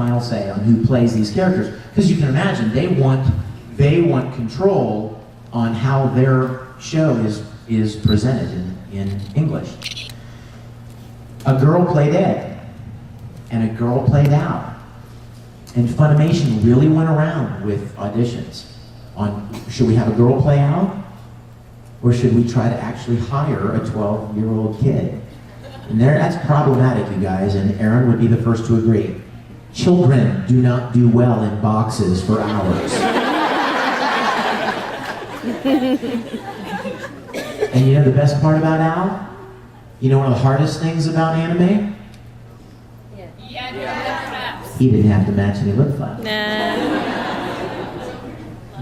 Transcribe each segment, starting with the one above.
final say on who plays these characters. Because you can imagine, they want control on how their show is presented in English. A girl played Ed, and a girl played Al. And Funimation really went around with auditions on, should we have a girl play Al? Or should we try to actually hire a 12-year-old kid? And that's problematic, you guys, and Aaron would be the first to agree. Children do not do well in boxes for hours. And you know the best part about Al? You know one of the hardest things about anime? He didn't have to match any lip flaps.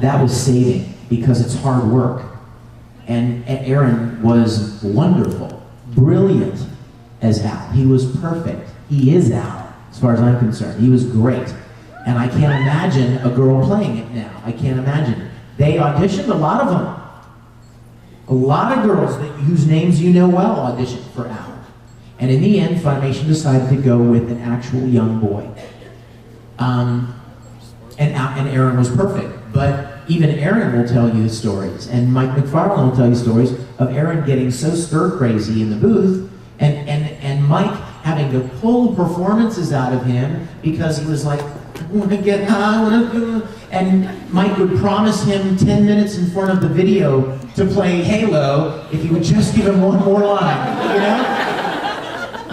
That was saving, because it's hard work. And Aaron was wonderful, brilliant as Al. He was perfect. He is Al, as far as I'm concerned. He was great. And I can't imagine a girl playing it now. I can't imagine it. They auditioned, a lot of them. A lot of girls whose names you know well auditioned for Al. And in the end, Funimation decided to go with an actual young boy. And Aaron was perfect. But even Aaron will tell you stories, and Mike McFarlane will tell you stories of Aaron getting so stir-crazy in the booth, and Mike having to pull performances out of him because he was like, I want to get high, I want to... And Mike would promise him 10 minutes in front of the video to play Halo if he would just give him one more line, you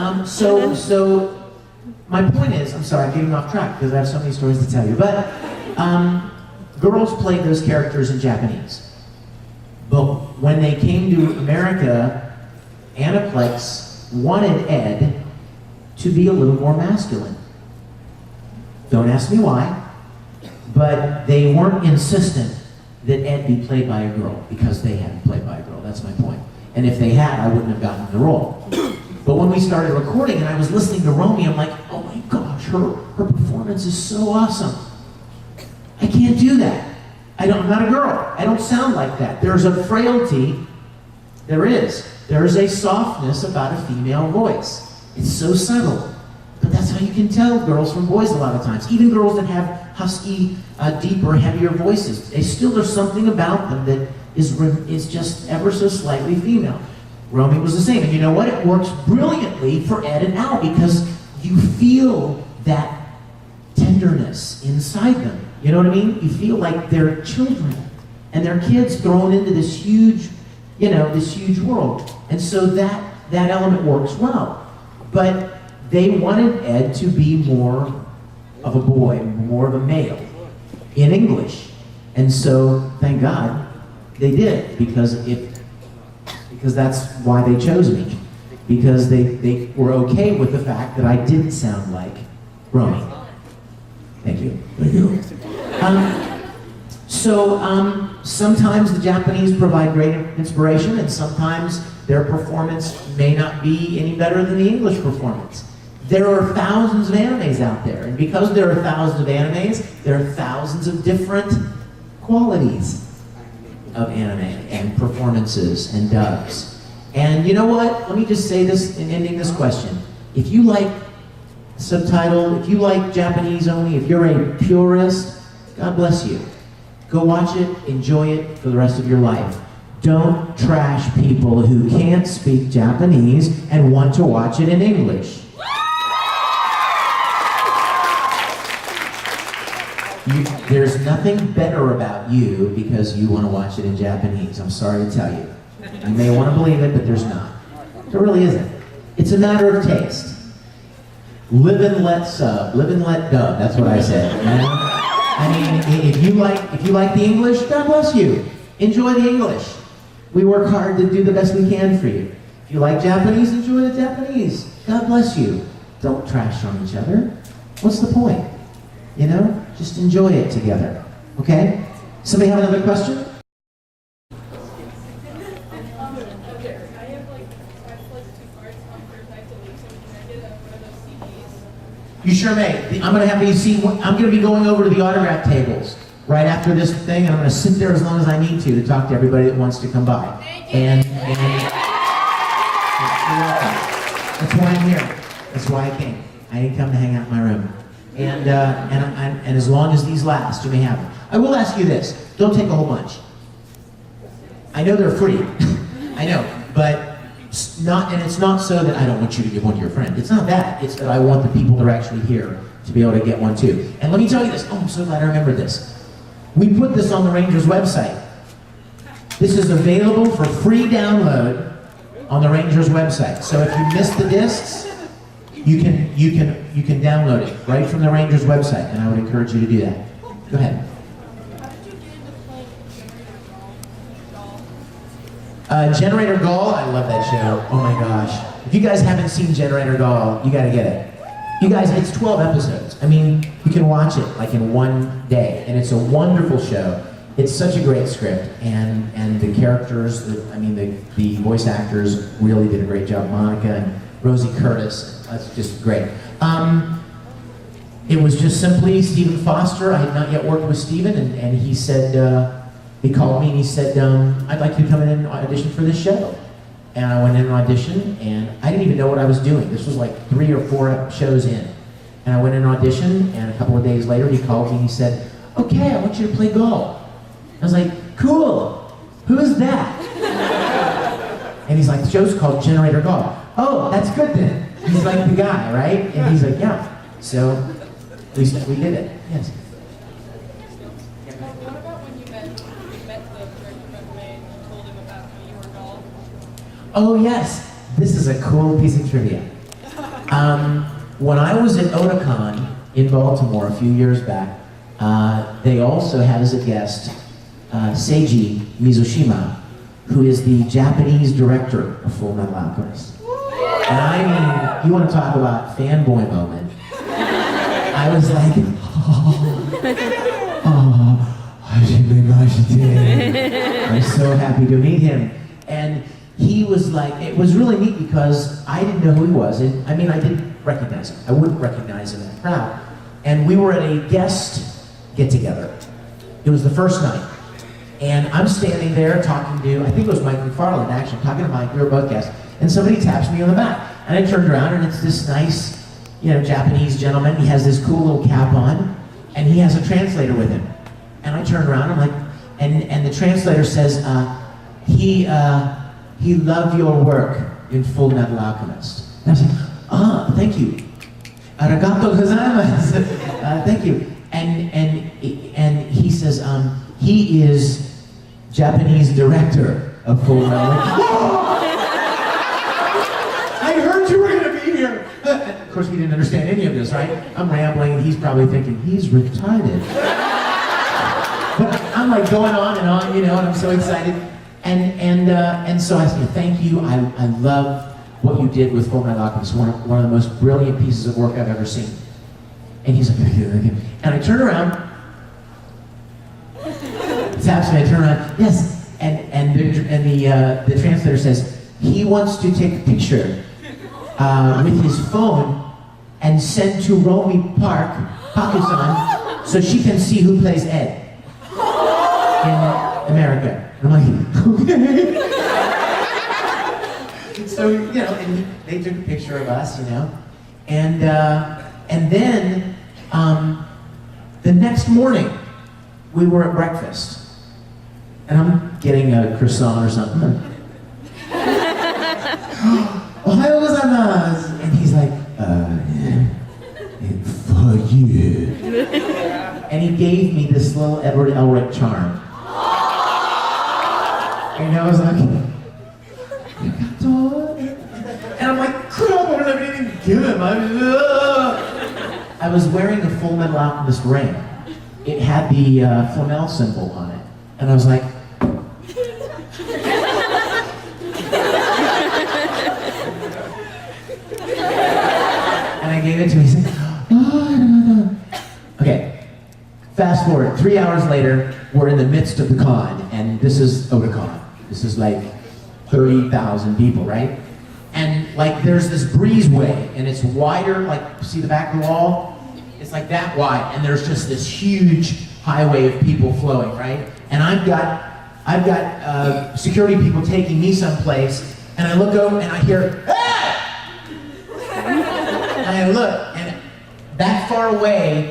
know? So my point is, I'm sorry, I'm getting off track because I have so many stories to tell you, but girls played those characters in Japanese. But when they came to America, Aniplex wanted Ed to be a little more masculine. Don't ask me why, but they weren't insistent that Ed be played by a girl because they hadn't played by a girl. That's my point. And if they had, I wouldn't have gotten the role. But when we started recording and I was listening to Romy, I'm like, oh my gosh, her performance is so awesome. I can't do that. I'm not a girl. I don't sound like that. There's a frailty. There is a softness about a female voice. It's so subtle. But that's how you can tell girls from boys a lot of times. Even girls that have husky, deeper, heavier voices. There's something about them that is just ever so slightly female. Romy was the same. And you know what? It works brilliantly for Ed and Al because you feel that tenderness inside them. You know what I mean? You feel like they're children and they're kids thrown into this huge, this huge world. And so that element works well. But they wanted Ed to be more of a boy, more of a male in English. And so, thank God, they did, because that's why they chose me. Because they were okay with the fact that I didn't sound like Romy. Thank you. Thank you. Sometimes the Japanese provide great inspiration, and sometimes their performance may not be any better than the English performance. There are thousands of animes out there, and because there are thousands of animes, there are thousands of different qualities of anime and performances and dubs. And you know what? Let me just say this in ending this question. If you like subtitled, if you like Japanese only, if you're a purist, God bless you. Go watch it, enjoy it for the rest of your life. Don't trash people who can't speak Japanese and want to watch it in English. There's nothing better about you because you want to watch it in Japanese. I'm sorry to tell you. You may want to believe it, but there's not. There really isn't. It's a matter of taste. Live and let sub. Live and let dub. That's what I said. I mean, if you like the English, God bless you. Enjoy the English. We work hard to do the best we can for you. If you like Japanese, enjoy the Japanese. God bless you. Don't trash on each other. What's the point? Just enjoy it together. Okay? Somebody have another question? You sure may. I'm going to have you see. I'm going to be going over to the autograph tables right after this thing, and I'm going to sit there as long as I need to talk to everybody that wants to come by. And that's why I'm here. That's why I came. I didn't come to hang out in my room. And as long as these last, you may have them. I will ask you this: don't take a whole bunch. I know they're free. I know, but it's not. And it's not so that I don't want you to give one to your friend. It's not that. It's that I want the people that are actually here to be able to get one too. And let me tell you this. Oh, I'm so glad I remembered this. We put this on the Rangers website. This is available for free download on the Rangers website. So if you missed the discs, you can download it right from the Rangers website, and I would encourage you to do that. Go ahead. How did you get into playing Generator Gall? Generator Gall, I love that show. Oh my gosh. If you guys haven't seen Generator Gall, you gotta get it. You guys, it's 12 episodes. I mean, you can watch it like in one day, and it's a wonderful show. It's such a great script, and the characters, the voice actors really did a great job. Monica and Rosie Curtis, that's just great. It was just simply Stephen Foster. I had not yet worked with Stephen, and he said, he called me and he said, I'd like you to come in and audition for this show. And I went in and auditioned, and I didn't even know what I was doing. This was like 3 or 4 shows in. And I went in and auditioned, and a couple of days later he called me and he said, okay, I want you to play Gall. I was like, cool, who's that? And he's like, the show's called Generator Gall. Oh, that's good then. He's like the guy, right? And he's like, yeah. So we did it, yes. What about when you met the director of May and you told him about how you were Gall? Oh yes, this is a cool piece of trivia. When I was at Otakon in Baltimore a few years back, they also had as a guest Seiji Mizushima, who is the Japanese director of Full Metal Alchemist. And I mean, you want to talk about fanboy moment. I was like, I'm so happy to meet him. And he was like, it was really neat because I didn't know who he was. And I mean, I didn't recognize him. I wouldn't recognize him in the crowd. And we were at a guest get-together. It was the first night. And I'm standing there talking to, I think it was Mike McFarland actually, talking to Mike, we were both guests. And somebody taps me on the back. And I turned around and it's this nice, Japanese gentleman. He has this cool little cap on, and he has a translator with him. And I turned around, I'm like, and the translator says, he loved your work in Full Metal Alchemist. And I was like, thank you. Arigato gozaimasu. Thank you. And he says, he is Japanese director of Full Metal Alchemist. I heard you were going to be here. Of course, he didn't understand any of this, right? I'm rambling, and he's probably thinking, he's retarded. But I'm like going on, and I'm so excited. And so I said, thank you. I love what you did with Full Metal Alchemist. One of the most brilliant pieces of work I've ever seen. And he's like, thank you. And I turn around. Taps me. I turn around. Yes. And the translator says he wants to take a picture with his phone and send to Romy Park, Pakistan, so she can see who plays Ed in America. I'm like, okay. So, and they took a picture of us, and then the next morning we were at breakfast, and I'm getting a croissant or something. Ohayou gozaimasu, and he's like, for you. And he gave me this little Edward Elric charm. And I was like, and I'm like, crap, I don't have anything to give him. I was wearing a Full Metal Alchemist ring. It had the Flamel symbol on it. And I was like, and I gave it to him. He said, no. Okay, fast forward, 3 hours later, we're in the midst of the con, and this is Otakon. This is like 30,000 people, right? And like there's this breezeway, and it's wider, like see the back of the wall? It's like that wide, and there's just this huge highway of people flowing, right? And I've got security people taking me someplace, and I look over and I hear, hey! And I look, and that far away